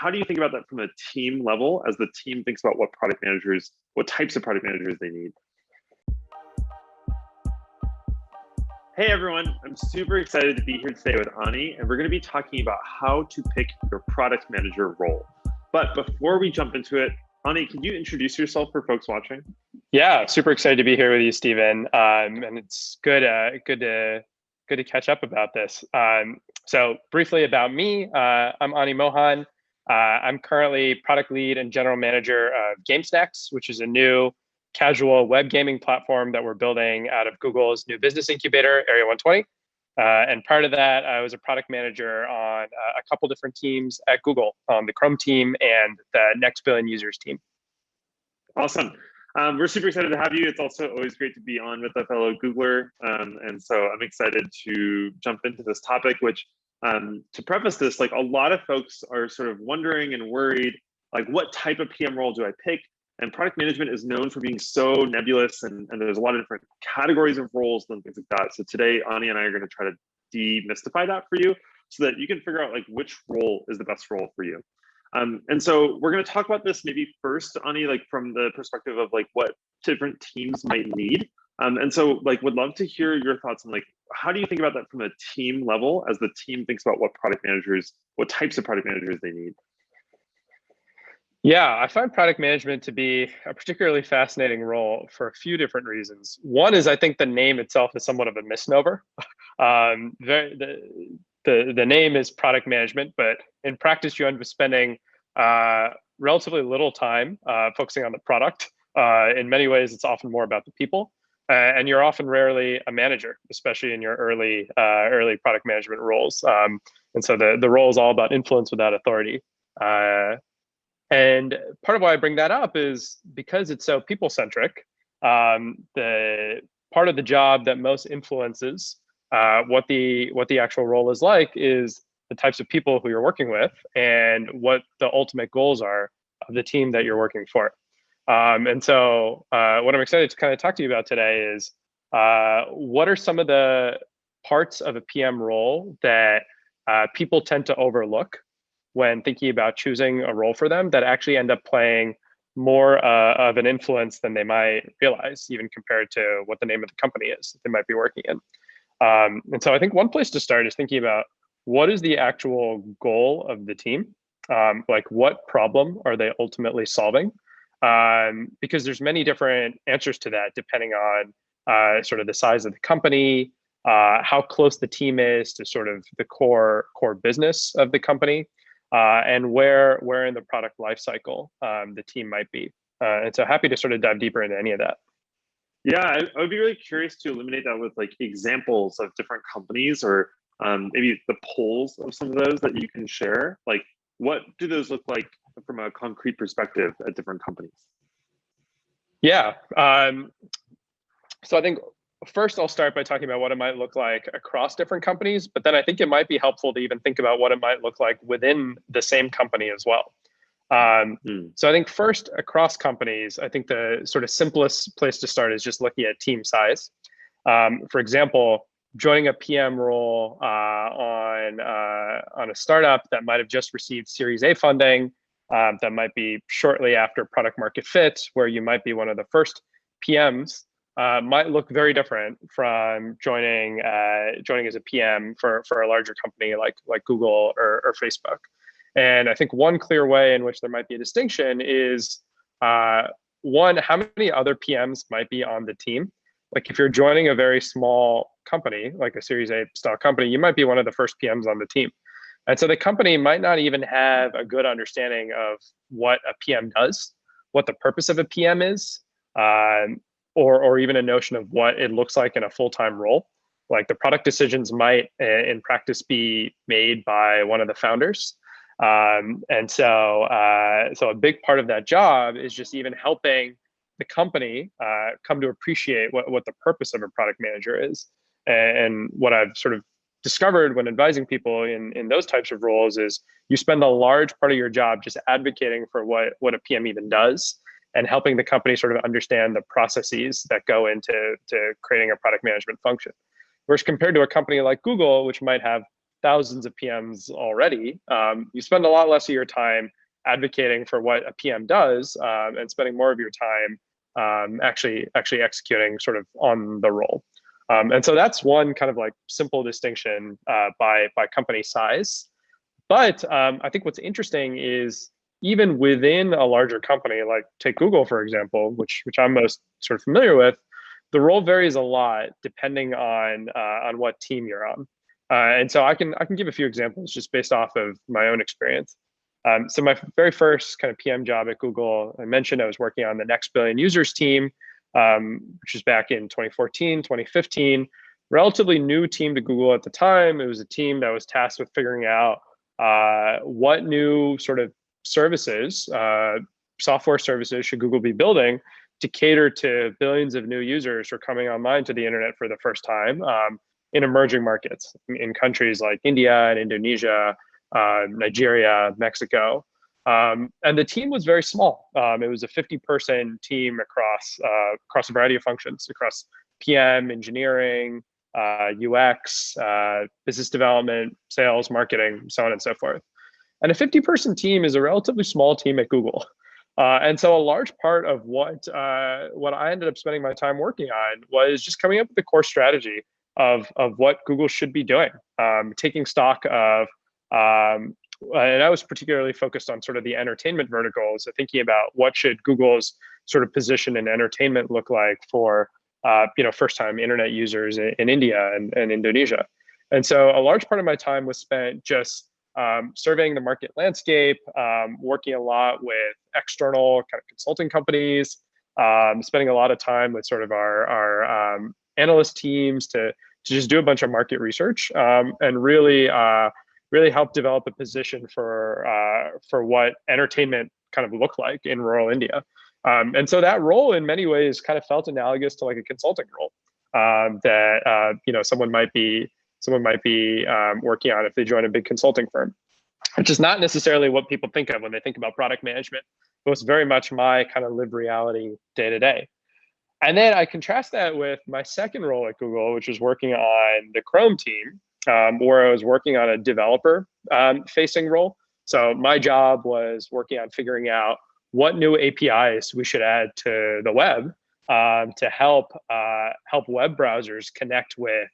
how do you think about that from a team level as the team thinks about what what types of product managers they need? Hey everyone, I'm super excited to be here today with Ani, and we're going to be talking about how to pick your product manager role. But before we jump into it, Ani, can you introduce yourself for folks watching? Yeah, super excited to be here with you, Stephen. And it's good to catch up about this. So briefly about me, I'm Ani Mohan. I'm currently product lead and general manager of GameSnacks, which is a new casual web gaming platform that we're building out of Google's new business incubator, Area 120. And part of that, I was a product manager on a couple different teams at Google, on the Chrome team and the Next Billion Users team. Awesome. We're super excited to have you. It's also always great to be on with a fellow Googler. And so I'm excited to jump into this topic, which to preface this, like a lot of folks are sort of wondering and worried, like what type of PM role do I pick? And product management is known for being so nebulous, and there's a lot of different categories of roles and things like that. So today, Ani and I are going to try to demystify that for you so that you can figure out like which role is the best role for you. And so we're going to talk about this maybe first, Ani, like from the perspective of like what different teams might need. And so like would love to hear your thoughts on like, how do you think about that from a team level as the team thinks about what types of product managers they need? Yeah, I find product management to be a particularly fascinating role for a few different reasons. One is I think the name itself is somewhat of a misnomer. The name is product management, but in practice, you end up spending relatively little time focusing on the product. In many ways, it's often more about the people, and you're often rarely a manager, especially in your early product management roles. And so the role is all about influence without authority. And part of why I bring that up is because it's so people-centric. The part of the job that most influences what the actual role is like is the types of people who you're working with and what the ultimate goals are of the team that you're working for. And so what I'm excited to kind of talk to you about today is what are some of the parts of a PM role that people tend to overlook when thinking about choosing a role for them that actually end up playing more of an influence than they might realize, even compared to what the name of the company is that they might be working in. And so I think one place to start is thinking about what is the actual goal of the team? Like what problem are they ultimately solving? Because there's many different answers to that depending on sort of the size of the company, how close the team is to sort of the core business of the company, and where in the product lifecycle the team might be. And so happy to sort of dive deeper into any of that. Yeah, I would be really curious to illuminate that with like examples of different companies or maybe the polls of some of those that you can share. Like, what do those look like from a concrete perspective at different companies? Yeah. So I think first I'll start by talking about what it might look like across different companies, but then I think it might be helpful to even think about what it might look like within the same company as well. So I think first across companies, I think the sort of simplest place to start is just looking at team size. For example, joining a PM role on a startup that might have just received Series A funding, that might be shortly after product market fit, where you might be one of the first PMs, might look very different from joining as a PM for a larger company like Google or Facebook. And I think one clear way in which there might be a distinction is one, how many other PMs might be on the team? Like if you're joining a very small company, like a Series A style company, you might be one of the first PMs on the team. And so the company might not even have a good understanding of what a PM does, what the purpose of a PM is, or even a notion of what it looks like in a full-time role. Like the product decisions might in practice be made by one of the founders. And so a big part of that job is just even helping the company come to appreciate what the purpose of a product manager is. And what I've sort of discovered when advising people in those types of roles is you spend a large part of your job just advocating for what a PM even does and helping the company sort of understand the processes that go into creating a product management function. Whereas compared to a company like Google, which might have thousands of PMs already, you spend a lot less of your time advocating for what a PM does, and spending more of your time actually executing sort of on the role. And so that's one kind of like simple distinction by company size. But I think what's interesting is even within a larger company, like take Google, for example, which I'm most sort of familiar with, the role varies a lot depending on what team you're on. And so I can give a few examples just based off of my own experience. So my very first kind of PM job at Google, I mentioned I was working on the next billion users team, which was back in 2014, 2015. Relatively new team to Google at the time. It was a team that was tasked with figuring out what new sort of services, software services should Google be building to cater to billions of new users who are coming online to the internet for the first time in emerging markets, in countries like India and Indonesia, Nigeria, Mexico. And the team was very small. It was a 50-person team across a variety of functions, across PM, engineering, UX, business development, sales, marketing, so on and so forth. And a 50-person team is a relatively small team at Google. And so a large part of what I ended up spending my time working on was just coming up with the core strategy of what Google should be doing, taking stock of, and I was particularly focused on sort of the entertainment verticals, so thinking about what should Google's sort of position in entertainment look like for first-time internet users in India and Indonesia. And so a large part of my time was spent just surveying the market landscape, working a lot with external kind of consulting companies, spending a lot of time with sort of our analyst teams to just do a bunch of market research, and really help develop a position for what entertainment kind of looked like in rural India. And so that role in many ways kind of felt analogous to like a consulting role that someone might be working on if they join a big consulting firm, which is not necessarily what people think of when they think about product management. It was very much my kind of lived reality day to day. And then I contrast that with my second role at Google, which was working on the Chrome team, where I was working on a developer facing role. So my job was working on figuring out what new APIs we should add to the web to help web browsers connect with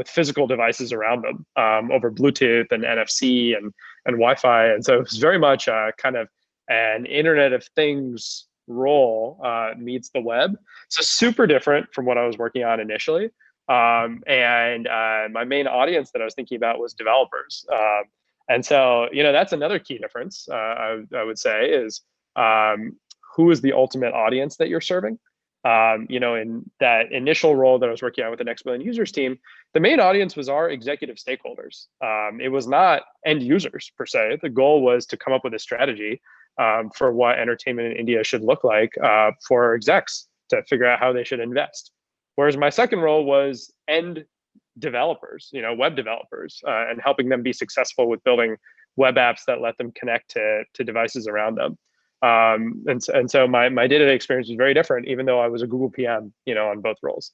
physical devices around them over Bluetooth and NFC and Wi-Fi. And so it was very much kind of an Internet of Things role meets the web. So super different from what I was working on initially. And my main audience that I was thinking about was developers. And so, that's another key difference, I would say, is who is the ultimate audience that you're serving? In that initial role that I was working on with the Next Billion Users team, the main audience was our executive stakeholders. It was not end users per se. The goal was to come up with a strategy for what entertainment in India should look like for execs to figure out how they should invest. Whereas my second role was end developers, web developers, and helping them be successful with building web apps that let them connect to devices around them. And so my day-to-day experience was very different, even though I was a Google PM, on both roles.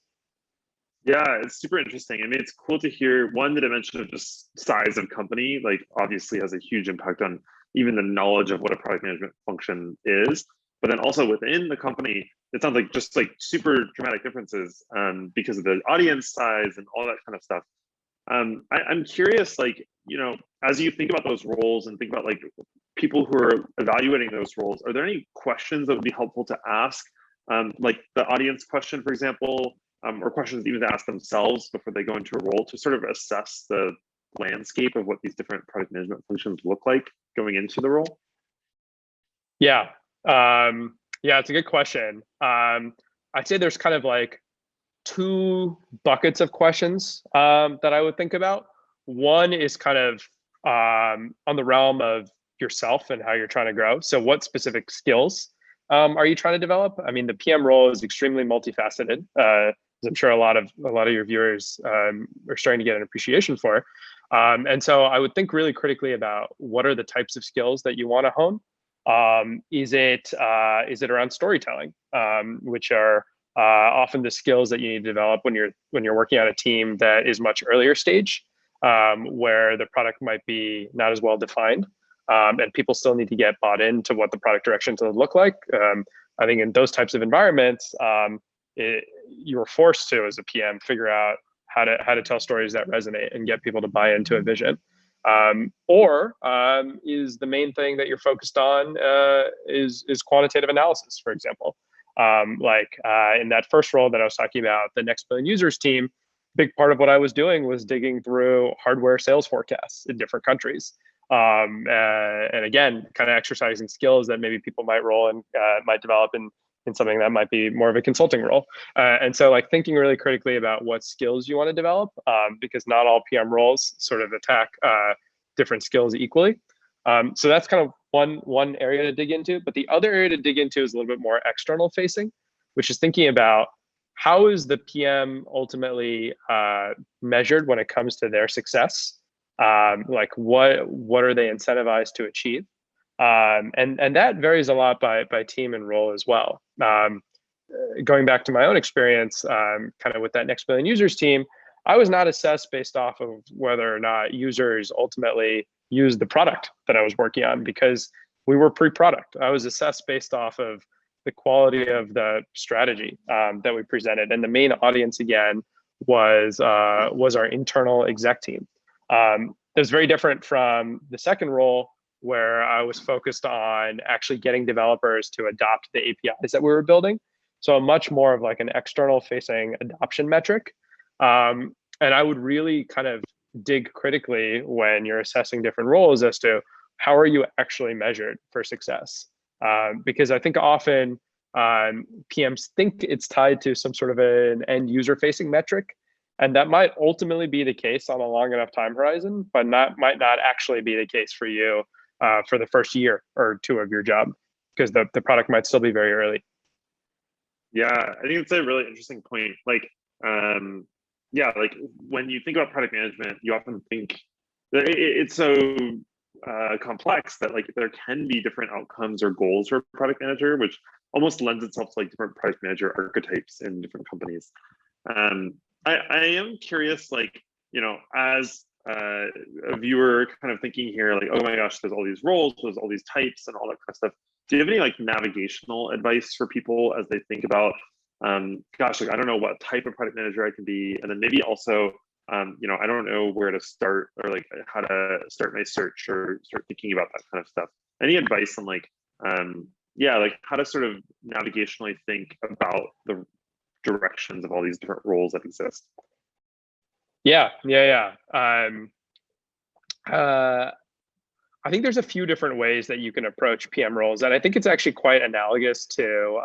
Yeah, it's super interesting. I mean, it's cool to hear, one, the dimension of just size of company, like obviously has a huge impact on even the knowledge of what a product management function is. But then also within the company, it sounds like just like super dramatic differences because of the audience size and all that kind of stuff. I'm curious, like, as you think about those roles and think about like people who are evaluating those roles, are there any questions that would be helpful to ask? Like the audience question, for example, or questions even to ask themselves before they go into a role to sort of assess the landscape of what these different product management functions look like going into the role? Yeah, it's a good question. I'd say there's kind of like two buckets of questions that I would think about. One is kind of on the realm of yourself and how you're trying to grow. So what specific skills are you trying to develop? I mean, the PM role is extremely multifaceted, as I'm sure a lot of your viewers are starting to get an appreciation for. And so I would think really critically about what are the types of skills that you want to hone. Is it around storytelling, which are often the skills that you need to develop when you're working on a team that is much earlier stage, where the product might be not as well defined, and people still need to get bought into what the product direction to look like. I think in those types of environments, you're forced to, as a PM, figure out how to tell stories that resonate and get people to buy into a vision. Or is the main thing that you're focused on is quantitative analysis, for example. In that first role that I was talking about, the Next Billion Users team, big part of what I was doing was digging through hardware sales forecasts in different countries. And again, kind of exercising skills that maybe people might roll and might develop in something that might be more of a consulting role. And so like thinking really critically about what skills you want to develop, because not all PM roles sort of attack different skills equally. So that's kind of one area to dig into. But the other area to dig into is a little bit more external facing, which is thinking about how is the PM ultimately measured when it comes to their success? Like what are they incentivized to achieve? And that varies a lot by team and role as well. Going back to my own experience, kind of with that Next Billion Users team, I was not assessed based off of whether or not users ultimately used the product that I was working on, because we were pre-product. I was assessed based off of the quality of the strategy that we presented, and the main audience again was our internal exec team. It was very different from the second role, where I was focused on actually getting developers to adopt the APIs that we were building. So much more of like an external facing adoption metric. And I would really kind of dig critically when you're assessing different roles as to how are you actually measured for success? Because I think often PMs think it's tied to some sort of an end user facing metric. And that might ultimately be the case on a long enough time horizon, but might not actually be the case for you for the first year or two of your job, because the product might still be very early. Yeah, I think it's a really interesting point. Like, yeah, like when you think about product management, you often think that it's so complex that like there can be different outcomes or goals for a product manager, which almost lends itself to like different product manager archetypes in different companies. I am curious, like, you know, as a viewer kind of thinking here, like, oh my gosh, there's all these roles, there's all these types and all that kind of stuff. Do you have any like navigational advice for people as they think about, gosh, like, I don't know what type of product manager I can be. And then maybe also, you know, I don't know where to start or like how to start my search or start thinking about that kind of stuff. Any advice on like, yeah, like how to sort of navigationally think about the directions of all these different roles that exist? Yeah. I think there's a few different ways that you can approach PM roles, and I think it's actually quite analogous to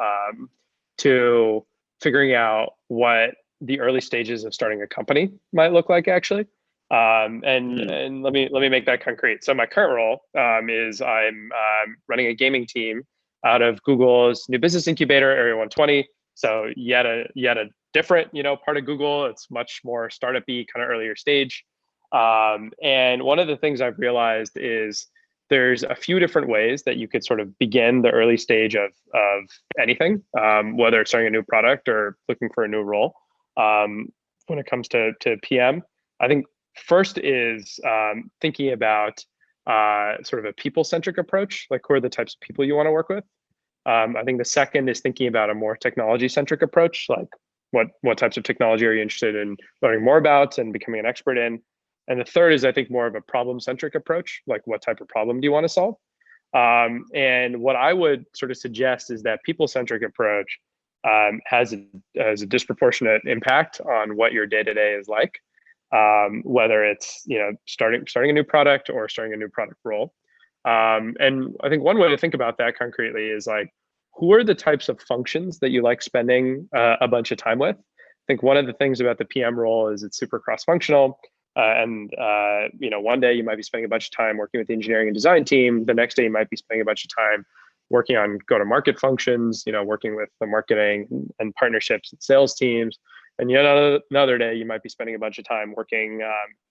figuring out what the early stages of starting a company might look like, actually. And let me make that concrete. So my current role is I'm running a gaming team out of Google's new business incubator, Area 120. So yet a different, you know, part of Google. It's much more startup-y, kind of earlier stage. And one of the things I've realized is there's a few different ways that you could sort of begin the early stage of anything, whether it's starting a new product or looking for a new role. When it comes to PM, I think first is thinking about sort of a people-centric approach, like who are the types of people you want to work with. I think the second is thinking about a more technology-centric approach, like what types of technology are you interested in learning more about and becoming an expert in. And the third is, I think, more of a problem-centric approach, like what type of problem do you want to solve? And what I would sort of suggest is that people-centric approach has a disproportionate impact on what your day-to-day is like, whether it's, you know, starting a new product or starting a new product role. And I think one way to think about that concretely is like, who are the types of functions that you like spending a bunch of time with? I think one of the things about the PM role is it's super cross-functional. You know, one day you might be spending a bunch of time working with the engineering and design team. The next day you might be spending a bunch of time working on go-to-market functions, you know, working with the marketing and partnerships and sales teams. And yet another day you might be spending a bunch of time working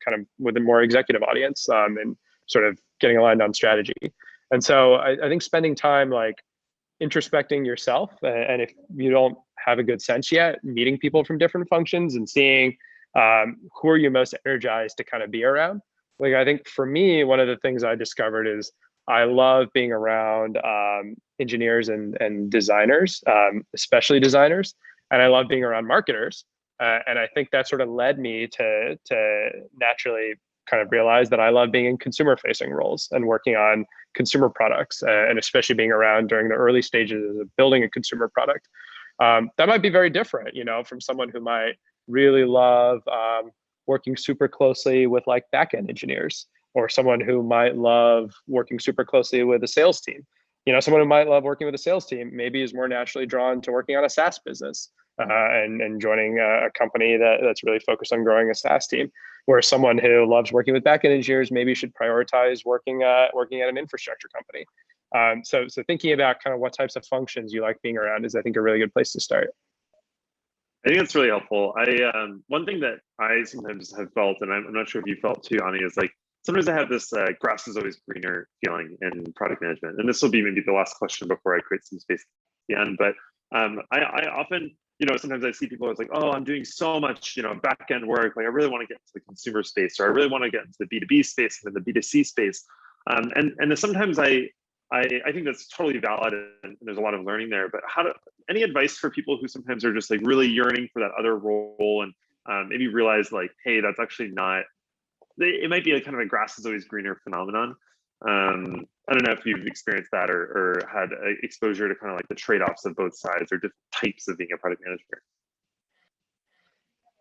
kind of with a more executive audience and sort of getting aligned on strategy. And so I think spending time like introspecting yourself, and if you don't have a good sense yet, meeting people from different functions and seeing who are you most energized to kind of be around? Like, I think for me, one of the things I discovered is I love being around engineers and designers, especially designers, and I love being around marketers. And I think that sort of led me to naturally kind of realize that I love being in consumer facing roles and working on consumer products, and especially being around during the early stages of building a consumer product. That might be very different, from someone who might really love working super closely with like backend engineers, or someone who might love working super closely with a sales team. Someone who might love working with a sales team maybe is more naturally drawn to working on a SaaS business, and joining a company that's really focused on growing a SaaS team. Whereas someone who loves working with backend engineers maybe should prioritize working at an infrastructure company. So thinking about kind of what types of functions you like being around is, I think, a really good place to start. I think that's really helpful. One thing that I sometimes have felt, and I'm not sure if you felt too, Ani, is like sometimes I have this grass is always greener feeling in product management. And this will be maybe the last question before I create some space at the end. But I often, sometimes I see people as like, oh, I'm doing so much, back end work. Like I really want to get into the consumer space, or I really want to get into the B2B space and then the B2C space. And sometimes I think that's totally valid, and there's a lot of learning there. But any advice for people who sometimes are just like really yearning for that other role, and maybe realize like, hey, that's actually not. It might be a kind of a grass is always greener phenomenon. I don't know if you've experienced that or had exposure to kind of like the trade-offs of both sides or different types of being a product manager.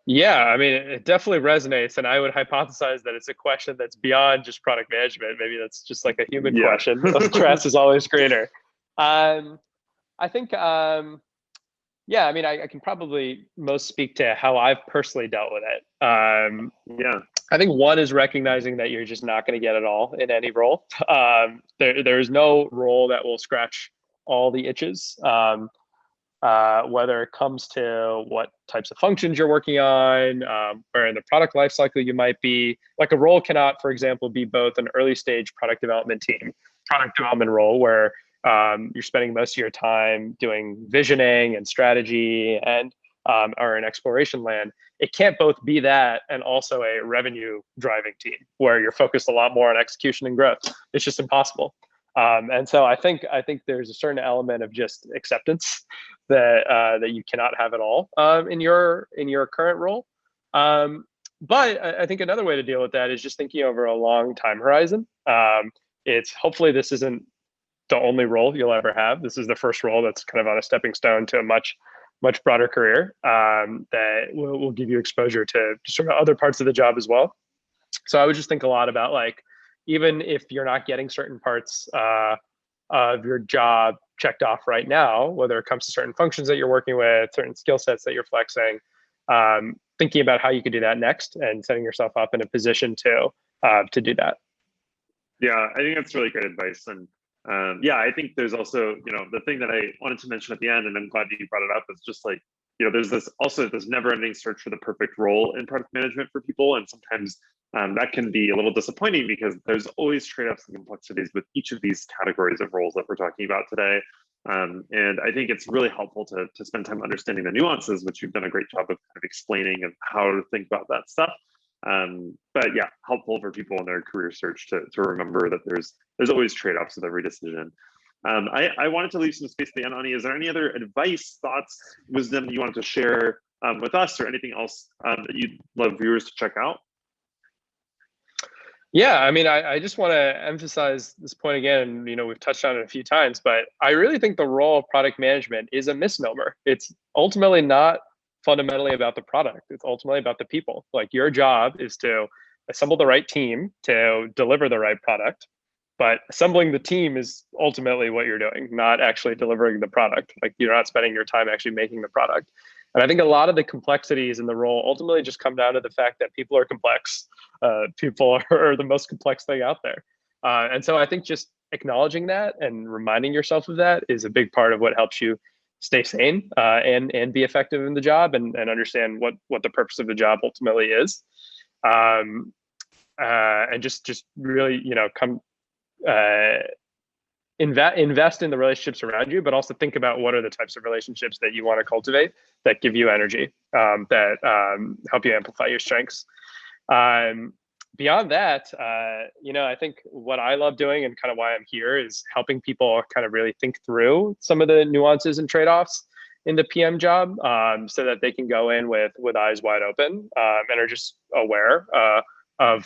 Yeah, I mean, it definitely resonates, and I would hypothesize that it's a question that's beyond just product management. Maybe that's just like a human question. Grass is always greener. I think, yeah, I mean, I can probably most speak to how I've personally dealt with it. Yeah. I think one is recognizing that you're just not going to get it all in any role. There's no role that will scratch all the itches. Whether it comes to what types of functions you're working on, where in the product lifecycle you might be. Like a role cannot, for example, be both an early stage product development role where you're spending most of your time doing visioning and strategy and or an exploration land. It can't both be that and also a revenue driving team where you're focused a lot more on execution and growth. It's just impossible. And so I think there's a certain element of just acceptance that you cannot have it all in your current role. But I think another way to deal with that is just thinking over a long time horizon. It's hopefully this isn't the only role you'll ever have. This is the first role that's kind of on a stepping stone to a much broader career that will give you exposure to sort of other parts of the job as well. So I would just think a lot about like, even if you're not getting certain parts of your job checked off right now, whether it comes to certain functions that you're working with, certain skill sets that you're flexing, thinking about how you could do that next and setting yourself up in a position to do that. Yeah, I think that's really great advice. And yeah, I think there's also, the thing that I wanted to mention at the end, and I'm glad you brought it up, is just like, there's this never-ending search for the perfect role in product management for people. And sometimes that can be a little disappointing because there's always trade-offs and complexities with each of these categories of roles that we're talking about today. And I think it's really helpful to spend time understanding the nuances, which you've done a great job of kind of explaining and how to think about that stuff. But yeah, helpful for people in their career search to remember that there's always trade-offs with every decision. I wanted to leave some space at the end, Ani. Is there any other advice, thoughts, wisdom you wanted to share with us, or anything else that you'd love viewers to check out? Yeah, I mean, I just want to emphasize this point again. We've touched on it a few times, but I really think the role of product management is a misnomer. It's ultimately not fundamentally about the product. It's ultimately about the people. Like, your job is to assemble the right team to deliver the right product, but assembling the team is ultimately what you're doing, not actually delivering the product. Like, you're not spending your time actually making the product. And I think a lot of the complexities in the role ultimately just come down to the fact that people are complex. People are the most complex thing out there. And so I think just acknowledging that and reminding yourself of that is a big part of what helps you stay sane and be effective in the job and understand what the purpose of the job ultimately is. And just really, come invest in the relationships around you, but also think about what are the types of relationships that you want to cultivate that give you energy, that help you amplify your strengths. Beyond that, I think what I love doing and kind of why I'm here is helping people kind of really think through some of the nuances and trade-offs in the PM job, so that they can go in with eyes wide open, and are just aware of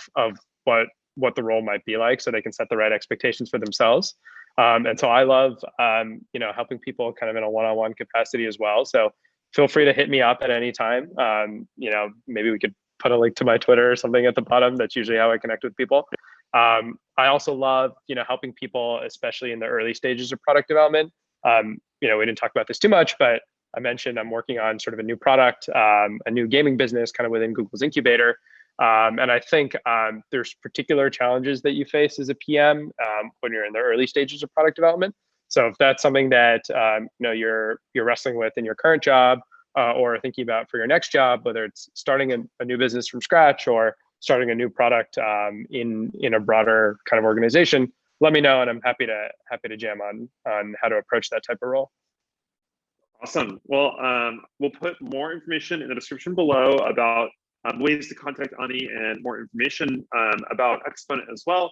what the role might be like, so they can set the right expectations for themselves. And so I love helping people kind of in a one-on-one capacity as well. So feel free to hit me up at any time. Maybe we could put a link to my Twitter or something at the bottom. That's usually how I connect with people. I also love, helping people, especially in the early stages of product development. We didn't talk about this too much, but I mentioned I'm working on sort of a new product, a new gaming business kind of within Google's incubator. And I think there's particular challenges that you face as a PM when you're in the early stages of product development. So if that's something that you're wrestling with in your current job, or thinking about for your next job, whether it's starting a new business from scratch or starting a new product in a broader kind of organization, let me know, and I'm happy to jam on how to approach that type of role. Awesome. Well, we'll put more information in the description below about ways to contact Ani and more information about Exponent as well.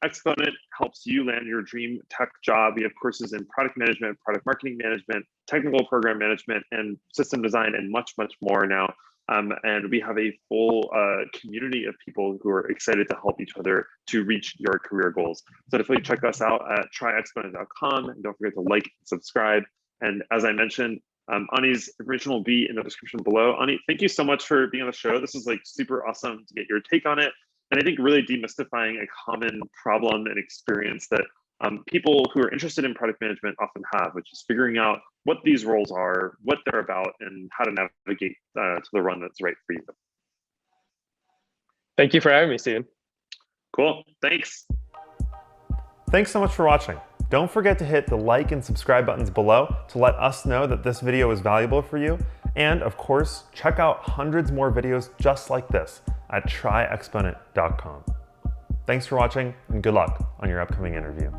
Exponent helps you land your dream tech job. We have courses in product management, product marketing management, technical program management, and system design, and much, much more now. And we have a full community of people who are excited to help each other to reach your career goals. So definitely check us out at tryexponent.com, and don't forget to like and subscribe. And as I mentioned, Ani's information will be in the description below. Ani, thank you so much for being on the show. This is like super awesome to get your take on it. And I think really demystifying a common problem and experience that people who are interested in product management often have, which is figuring out what these roles are, what they're about, and how to navigate to the run that's right for you. Thank you for having me, Steven. Cool, thanks. Thanks so much for watching. Don't forget to hit the like and subscribe buttons below to let us know that this video was valuable for you. And of course, check out hundreds more videos just like this at tryexponent.com. Thanks for watching, and good luck on your upcoming interview.